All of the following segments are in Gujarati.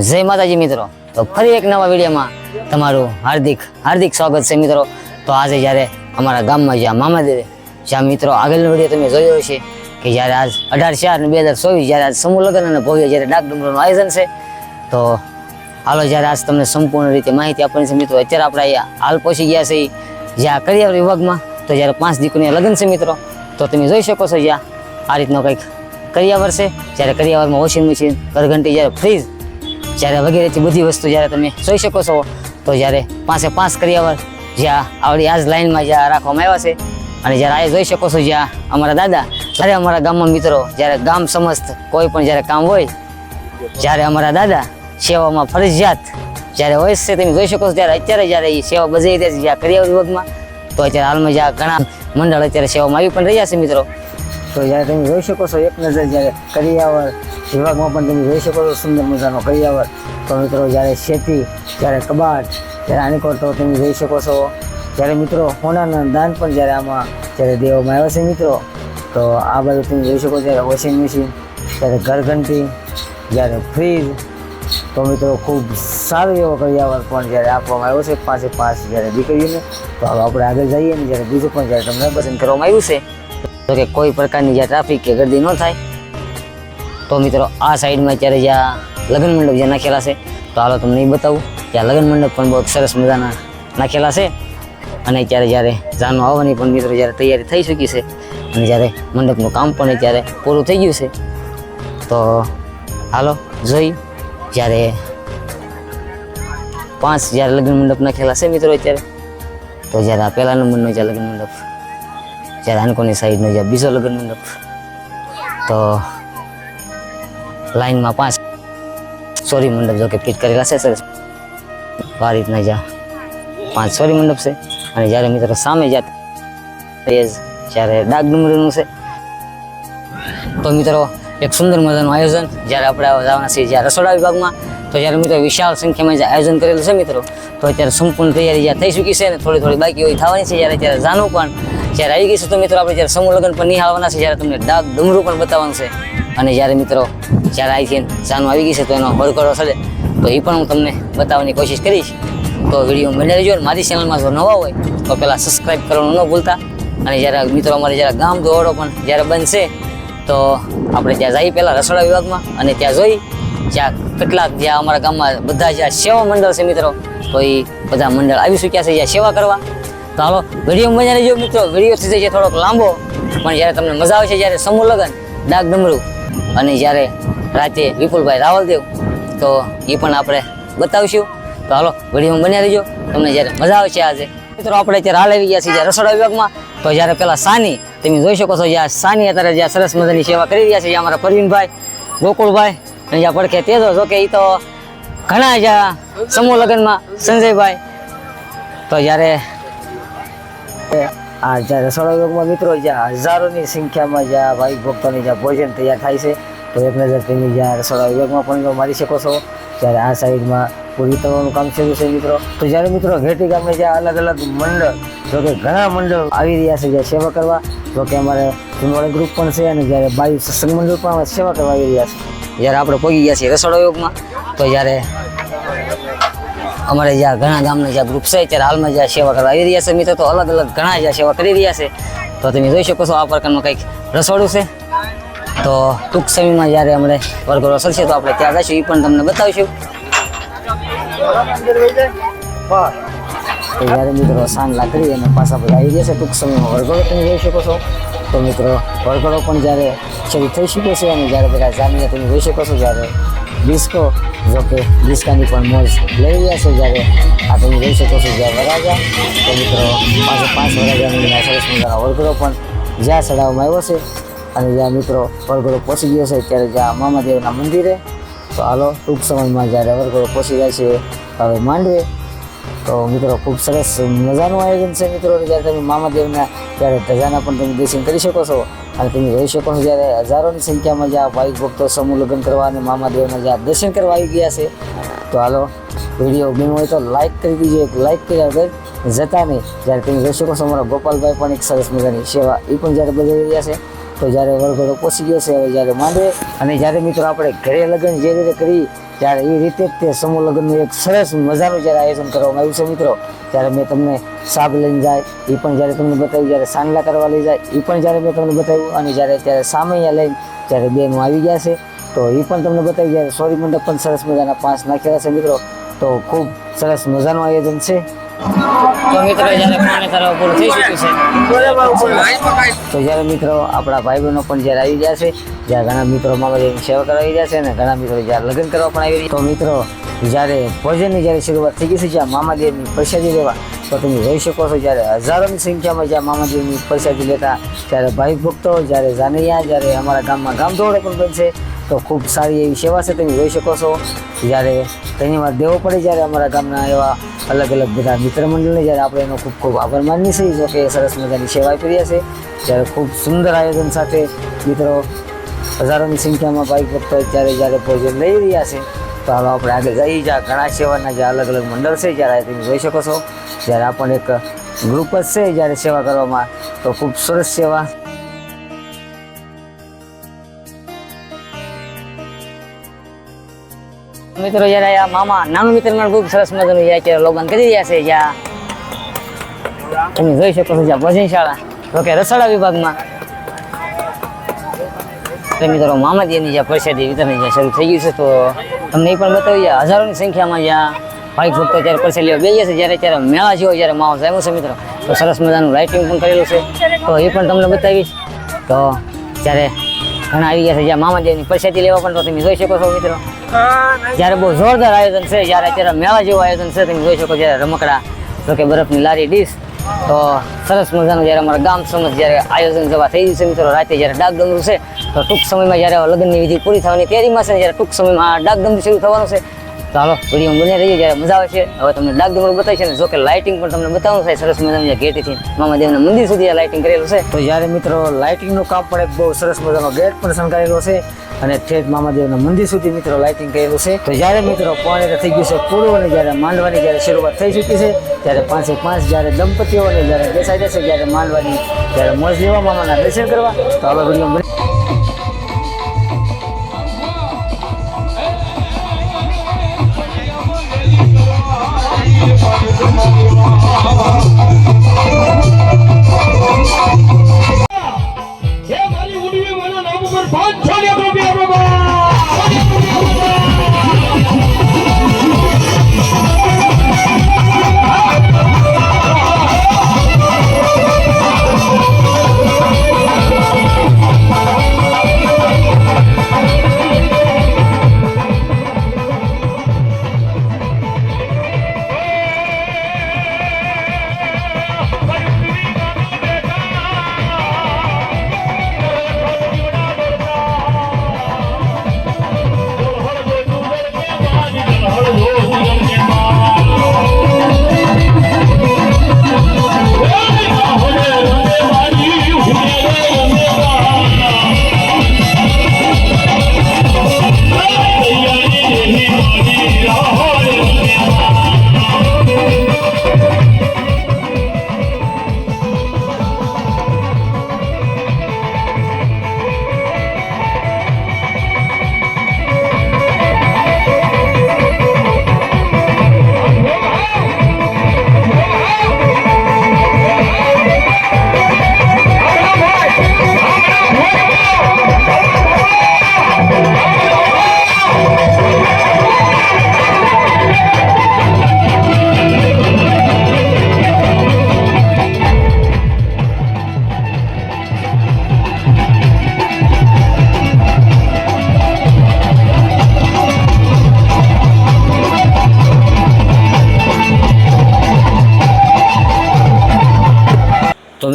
જય માતાજી મિત્રો, તો ફરી એક નવા વિડીયોમાં તમારું હાર્દિક સ્વાગત છે મિત્રો। તો આજે જ્યારે અમારા ગામમાં જ્યાં મામાદેવે જ્યાં મિત્રો આગળનો વિડીયો તમે જોયો હશે કે જ્યારે આજ 18/4/2024 જ્યારે આજ સમૂહ લગ્ન અને ભવ્ય જ્યારે ડાક ડુમરાનું આયોજન છે। તો હાલો જ્યારે આજ તમને સંપૂર્ણ રીતે માહિતી આપવાની છે મિત્રો। અત્યારે આપણે અહીંયા હાલ પહોંચી ગયા છે જ્યાં કરિયાવર વિભાગમાં। તો જ્યારે 5 દીકરીના લગ્ન છે મિત્રો। તો તમે જોઈ શકો છો જ્યાં આ રીતનો કંઈક કરિયાવર છે। જ્યારે કરિયાવરમાં વોશિંગ મશીન, ઘરઘંટી, જ્યારે ફ્રીજ, જ્યારે વગેરેથી બધી વસ્તુ જ્યારે તમે જોઈ શકો છો। તો જ્યારે 5 કરિયાવર જ્યાં આવડી આજ લાઈનમાં જ્યાં રાખવામાં આવ્યા છે। અને જ્યારે આ જોઈ શકો છો જ્યાં અમારા દાદા, જ્યારે અમારા ગામમાં મિત્રો જ્યારે ગામ સમસ્ત કોઈ પણ જ્યારે કામ હોય, જ્યારે અમારા દાદા સેવામાં ફરજિયાત જ્યારે હોય છે, તમે જોઈ શકો છો ત્યારે અત્યારે જ્યારે એ સેવા બજાવી રહ્યા છે જ્યાં કરિયાવર વિભાગમાં। તો અત્યારે હાલમાં જ્યાં ઘણા મંડળ અત્યારે સેવામાં આવી પણ રહ્યા છે મિત્રો। તો જ્યારે તમે જોઈ શકો છો એક નજર જ્યારે કરિયાવર વિભાગમાં પણ તમે જોઈ શકો છો સુંદર મજાનો કરિયાવર। તો મિત્રો જ્યારે શેતી, જ્યારે કબાટ, જ્યારે આની તો તમે જોઈ શકો છો। જ્યારે મિત્રો હોનાના દાન પણ જ્યારે આમાં જ્યારે દેવામાં આવ્યા છે મિત્રો। તો આ બાજુ તમે જોઈ શકો જ્યારે વોશિંગ મશીન, જ્યારે ઘરઘંટી, જ્યારે ફ્રીજ। તો મિત્રો ખૂબ સારો એવો કરિયાવર પણ જ્યારે આપવામાં આવ્યો છે 5 જ્યારે દીકરીઓને। તો હવે આપણે આગળ જઈએ ને જ્યારે બીજું પણ જ્યારે તમને પસંદ કરવામાં આવ્યું છે તો કે કોઈ પ્રકારની જ્યાં ટ્રાફિક કે ગર્દી ન થાય। તો મિત્રો આ સાઈડમાં અત્યારે જ્યાં લગ્ન મંડપ જ્યાં નાખેલા છે, તો હાલો તમને એ બતાવું। ત્યાં લગ્ન મંડપ પણ બહુ સરસ મજાના નાખેલા છે। અને અત્યારે જ્યારે જાનો આવવાની પણ મિત્રો જ્યારે તૈયારી થઈ ચૂકી છે અને જ્યારે મંડપનું કામ પણ અત્યારે પૂરું થઈ ગયું છે। તો હાલો જોઈ જ્યારે 5 જ્યારે લગ્ન મંડપ નાખેલા છે મિત્રો અત્યારે। તો જ્યારે આ પહેલા નંબરનો જ્યાં લગ્ન મંડપ, જ્યારે આનકોની સાઈડનો જ્યાં બીજો લગ્ન મંડપ, તો લાઈનમાં 5 સોરી મંડપ જો કે ફિટ કરેલા છે સરસ આ રીતના જ્યાં 5 સોરી મંડપ છે। અને જ્યારે મિત્રો સામે જ્યારે ડાક ડુમરીનું છે, તો મિત્રો એક સુંદર મજાનું આયોજન જ્યારે આપણે જવાના છીએ જ્યાં રસોડા વિભાગમાં। તો જ્યારે મિત્રો વિશાળ સંખ્યામાં જે આયોજન કરેલું છે મિત્રો, તો અત્યારે સંપૂર્ણ તૈયારી જ્યાં થઈ ચૂકી છે અને થોડી બાકી હોય થવાની છે। ત્યારે જાનું પણ જ્યારે આવી ગઈ છે, તો મિત્રો આપણે જ્યારે સમૂહ લગ્ન પણ નિહાળવાના છે, જ્યારે તમને ડાક ડુમરું પણ બતાવવાનું છે। અને જ્યારે મિત્રો જ્યારે અહીંથી જાનું આવી ગઈ છે તો એનો વરઘોડો ચડે તો એ પણ હું તમને બતાવવાની કોશિશ કરીશ। તો વિડીયો બને રહેજો। મારી ચેનલમાં જો નવા હોય તો પહેલાં સબસ્ક્રાઈબ કરવાનું ન ભૂલતા। અને જ્યારે મિત્રો અમારે જ્યારે ગામ દોડો પણ જ્યારે બનશે તો આપણે ત્યાં જઈએ પહેલાં રસોડા વિભાગમાં અને ત્યાં જોઈ જ્યાં કેટલાક જ્યાં અમારા ગામમાં બધા જ્યાં સેવા મંડળ છે મિત્રો, તો એ બધા મંડળ આવી ચૂક્યા છે જ્યાં સેવા કરવા। તો હાલો વિડીયો મજા રહેજો મિત્રો। વિડીયો થઈ જાય થોડોક લાંબો પણ જ્યારે તમને મજા આવે છે જ્યારે સમૂહ લગ્ન, ડાક ડમરું અને જ્યારે રાતે વિપુલભાઈ રાવલદેવ, તો એ પણ આપણે બતાવીશું। તો હાલો વિડીયોમાં બન્યા રહીજો, તમને જ્યારે મજા આવશે આજે મિત્રો। આપણે અત્યારે હાલ આવી ગયા છીએ જ્યાં રસોડા વિભાગમાં। તો જ્યારે પેલા સાની તમે જોઈ શકો છો જ્યાં સાની અત્યારે જ્યાં સરસ મજાની સેવા કરી રહ્યા છે, જ્યાં અમારા પરવીનભાઈ, ગોકુળભાઈ અને જ્યાં પડખે તેજો જો કે એ તો ઘણા જ્યાં સમૂહ લગ્નમાં સંજયભાઈ। તો જ્યારે આ જ્યાં રસોડા વિભાગમાં મિત્રો જ્યાં હજારોની સંખ્યામાં જ્યાં ભાઈ ભક્તોની જ્યાં ભોજન તૈયાર થાય છે, તો એક નજર તમે જ્યાં રસોડા વિભાગમાં પણ મારી શકો છો। જ્યારે આ સાઈડમાં પૂરી કરવાનું કામ શરૂ છે મિત્રો। તો જ્યારે મિત્રો ઘેટી ગામને જ્યાં અલગ મંડળ, જો કે ઘણા મંડળ આવી રહ્યા છે જ્યાં સેવા કરવા। જો કે અમારે જુનવાણી ગ્રુપ પણ છે અને જ્યારે બાયુ સત્સંગ મંડળ પણ અમે સેવા કરવા આવી રહ્યા છે। જ્યારે આપણે પહોંચી ગયા છીએ રસોડા વિભાગમાં, તો જ્યારે અમારે જ્યાં ઘણા ગામના જ્યાં ગ્રુપ છે ત્યારે હાલમાં જ્યાં સેવા કરવા આવી રહ્યા છે મિત્રો, તો અલગ ઘણા જ્યાં સેવા કરી રહ્યા છે। તો તમે જોઈ શકો છો આ પ્રકારનું કંઈક રસોડું છે। તો ટૂંક સમયમાં જ્યારે અમને વરઘોડો ચડશે તો આપણે ત્યાં જઈશું, એ પણ તમને બતાવીશું। તો જ્યારે મિત્રો સાંજ લાકડી અને પાછા બધા આવી ગયા છે ટૂંક સમયમાં વરઘોડો તમે જોઈ શકો છો। તો મિત્રો વરઘોડો પણ જ્યારે શરૂ થઈ શકે છે અને જ્યારે બધા જામીને તમે જોઈ શકો છો જ્યારે ડિસ્કો, જો કે ડિસ્કાની પણ મોજ લઈ રહ્યા છે। જ્યારે આ તમે જોઈ શકો છો જ્યાં વરાજા, તો મિત્રો 5 વરાજાની સરસ મજાનો વરઘોડો પણ જ્યાં ચડાવવામાં આવ્યો છે અને જ્યાં મિત્રો વરઘોડો પહોંચી ગયો છે ત્યારે જ્યાં મામાદેવના મંદિરે। તો હાલો ટૂંક સમયમાં જ્યારે વરઘોડો પહોંચી જાય છે હવે માંડવે। તો મિત્રો ખૂબ સરસ મજાનું આયોજન છે મિત્રો। જ્યારે તમે મામાદેવના ત્યારે ધજાના પણ તમે દર્શન કરી શકો છો અને તમે જોઈ શકો છો જ્યારે હજારોની સંખ્યામાં જ્યાં ભાઈ ભક્તો સમૂહ લગ્ન કરવા અને મામાદેવના જ્યાં દર્શન કરવા આવી ગયા છે। તો હાલો વિડીયો ગમ્યો હોય તો લાઈક કરી દીજો, એક લાઈક કર્યા વગર જતા નહીં। જ્યારે તમે જોઈ શકો છો અમારા ગોપાલભાઈ પણ એક સરસ મજાની સેવા એ પણ જ્યારે બજાવી રહ્યા છે। તો જ્યારે વરઘોડો પહોંચી ગયો છે હવે જ્યારે માંડવે, અને જ્યારે મિત્રો આપણે ઘરે લગ્ન જે રીતે કરી ત્યારે એ રીતે જ તે સમૂહ લગ્નનું એક સરસ મજાનું જ્યારે આયોજન કરવામાં આવ્યું છે મિત્રો. જ્યારે મેં તમને સાબ લઈને જાય એ પણ જ્યારે તમને બતાવ્યું, જ્યારે સાંડલા કરવા લઈ જાય એ પણ જ્યારે મેં તમને બતાવ્યું, અને જ્યારે ત્યારે સામૈયા લઈને જ્યારે બેનો આવી ગયા છે તો એ પણ તમને બતાવ્યું. જ્યારે સોરી મંડપ પણ સરસ મજાના 5 નાખેલા છે મિત્રો. તો ખૂબ સરસ મજાનું આયોજન છે. તો મિત્રો જ્યારે પાણી તરફ પૂરું થઈ ચૂક્યું છે, તો જ્યારે મિત્રો આપણા ભાઈ બહેનો પણ જ્યારે આવી ગયા છે, જ્યાં ઘણા મિત્રો મામાદેવની સેવા કરવા આવી ગયા છે અને ઘણા મિત્રો જ્યારે લગ્ન કરવા પણ આવી રહ્યા. તો મિત્રો જ્યારે ભોજનની જ્યારે શરૂઆત થઈ ગઈ છે, જ્યાં મામાદેવની પ્રસાદી લેવા, તો તમે જોઈ શકો છો જ્યારે હજારોની સંખ્યામાં જ્યાં મામાદેવની પ્રસાદી લેતા ત્યારે ભાઈ ભક્તો જ્યારે જાનૈયા જ્યારે અમારા ગામમાં ગામ દોડે પણ બનશે. તો ખૂબ સારી એવી સેવા છે, તમે જોઈ શકો છો. જ્યારે ધન્યવાદ દેવો પડે જ્યારે અમારા ગામના એવા અલગ અલગ બધા મિત્ર મંડળને જ્યારે આપણે એનો ખૂબ ખૂબ આભાર માનીએ છીએ, જો કે સરસ મજાની સેવા કરી છે. જ્યારે ખૂબ સુંદર આયોજન સાથે મિત્રો હજારોની સંખ્યામાં ભાઈ ભક્તો જ્યારે ભોજન લઈ રહ્યા છે. તો હાલો આપણે આગળ જઈએ, જ્યાં ઘણા સેવાના જે અલગ અલગ મંડળ છે જ્યારે તમે જોઈ શકો છો. જ્યારે આ પણ એક ગ્રુપ જ છે જ્યારે સેવા કરવામાં, તો ખૂબ સરસ સેવા. મિત્રો જ્યારે આ મામા નાનું મિત્ર પણ ખૂબ સરસ મજાનું અત્યારે લોગન કરી રહ્યા છે, જ્યાં તમે જોઈ શકો છો જ્યાં ભોજનશાળા, તો કે રસોડા વિભાગમાં મિત્રો મામાદેવની જ્યાં પ્રસાદી વિતરણ જ્યાં શરૂ થઈ ગયું છે. તો તમને એ પણ બતાવ્યું હજારોની સંખ્યામાં જ્યાં ભાઈ ભક્તો જ્યારે પ્રસાદ લેવા બેસીએ છે, જ્યારે ત્યારે મેળા જેવો જ્યારે માહોલ આવ્યો છે મિત્રો. તો સરસ મજાનું લાઇટિંગ પણ કરેલું છે, તો એ પણ તમને બતાવીશ. તો જ્યારે ઘણા આવી ગયા છે જ્યાં મામાદેવની પ્રસાદી લેવા પણ, તો તમે જોઈ શકો છો મિત્રો. જ્યારે બહુ જોરદાર આયોજન છે, જ્યારે અત્યારે મેળા જેવું આયોજન છે, તમે જોઈ શકો. જ્યારે રમકડા, તો કે બરફની લારી, ડીશ, તો સરસ મજાનું જ્યારે અમારા ગામ સમજ જ્યારે આયોજન જવા થઈ ગયું છે મિત્રો. રાતે જ્યારે ડાક ડમરું છે, તો ટૂંક સમયમાં જ્યારે લગ્નની વિધિ પૂરી થવાની તૈયારીમાં છે, જ્યારે ટૂંક સમયમાં ડાક ડમરું શરૂ થવાનું છે. તો હાલો વિડીયો બની રહીએ, જ્યારે મજા આવે છે. હવે તમને ડાક ડમરું બતાવી છે ને, જો કે લાઇટિંગ પણ તમને બતાવવાનું થાય સરસ મજાનું. ગેટથી મામાદેવના મંદિર સુધી લાઇટિંગ કરેલું છે. તો જ્યારે મિત્રો લાઇટિંગનું કામ પણ એક બહુ સરસ મજાનો ગેટ પણ શણગારેલો છે, અને ઠેઠ મામાદેવના મંદિર સુધી મિત્રો લાઇટિંગ કરેલું છે. તો જ્યારે મિત્રો પાણી થઈ ગયું છે પૂરું, અને જ્યારે માંડવાની જ્યારે શરૂઆત થઈ ચૂકી છે, ત્યારે 5 જ્યારે દંપતીઓને જ્યારે બેસાઈ જશે, જ્યારે માંડવાની જ્યારે મોજ લેવા મામાના દર્શન કરવા. તો હવે વિડીયો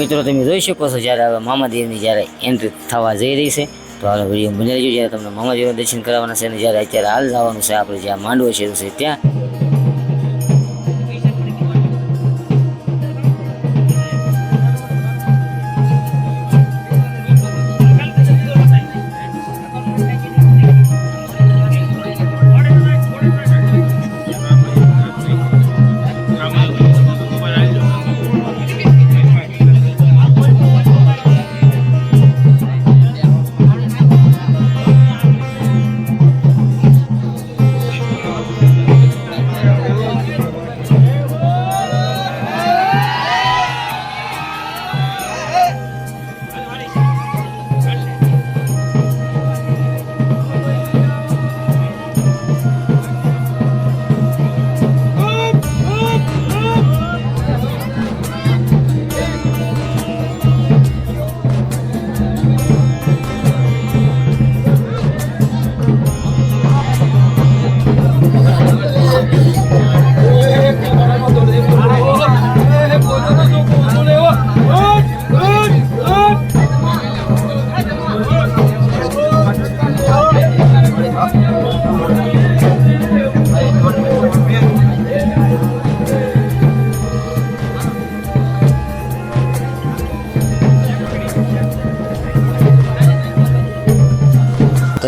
મિત્રો તમે જોઈ શકો છો જ્યારે હવે મામાદેવની જ્યારે એન્ટ્રી થવા જઈ રહી છે. તો હાલ વિડીયો બની રહેજો, જ્યારે તમને મામાદેવના દર્શન કરાવવાના છે, અને જ્યારે અત્યારે હાલ જવાનું છે આપણે જ્યાં માંડવો છે ત્યાં.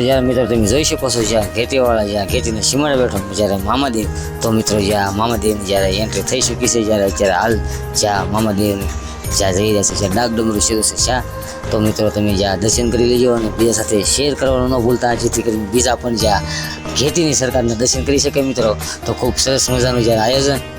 જ્યારે મિત્રો તમે જોઈ શકો છો જ્યાં ઘેટીવાળા જ્યાં ઘેટીને સીમાડે બેઠો જ્યારે મામાદેવ તો મિત્રો જ્યાં મામાદેવની જ્યારે એન્ટ્રી થઈ ચૂકી છે જ્યારે અત્યારે હાલ જ્યાં મામાદેવની જ્યાં જઈ રહ્યા છે જ્યાં ડાકડમરું શરૂ છે જ્યાં તો મિત્રો તમે જ્યાં દર્શન કરી લેજો અને બીજા સાથે શેર કરવાનું ન ભૂલતા જેથી કરીને બીજા પણ જ્યાં ઘેટીની સરકારના દર્શન કરી શકે મિત્રો તો ખૂબ સરસ મજાનું જ્યારે આયોજન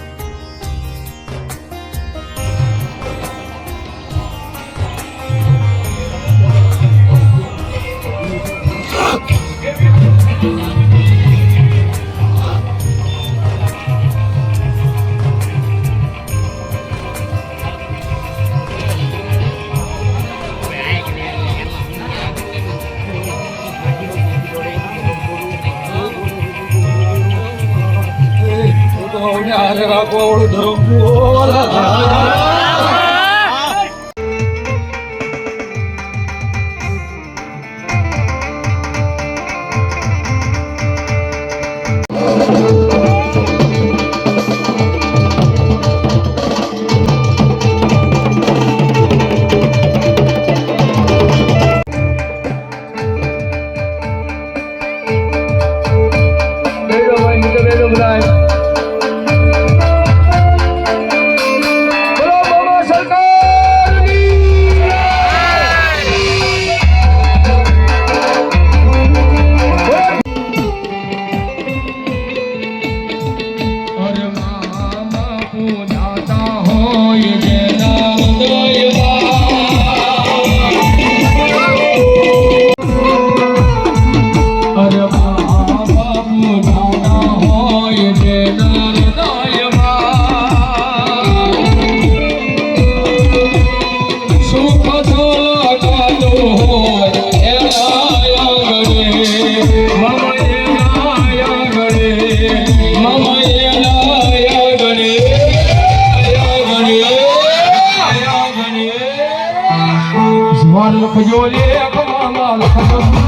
લખજો રે મામા લખજો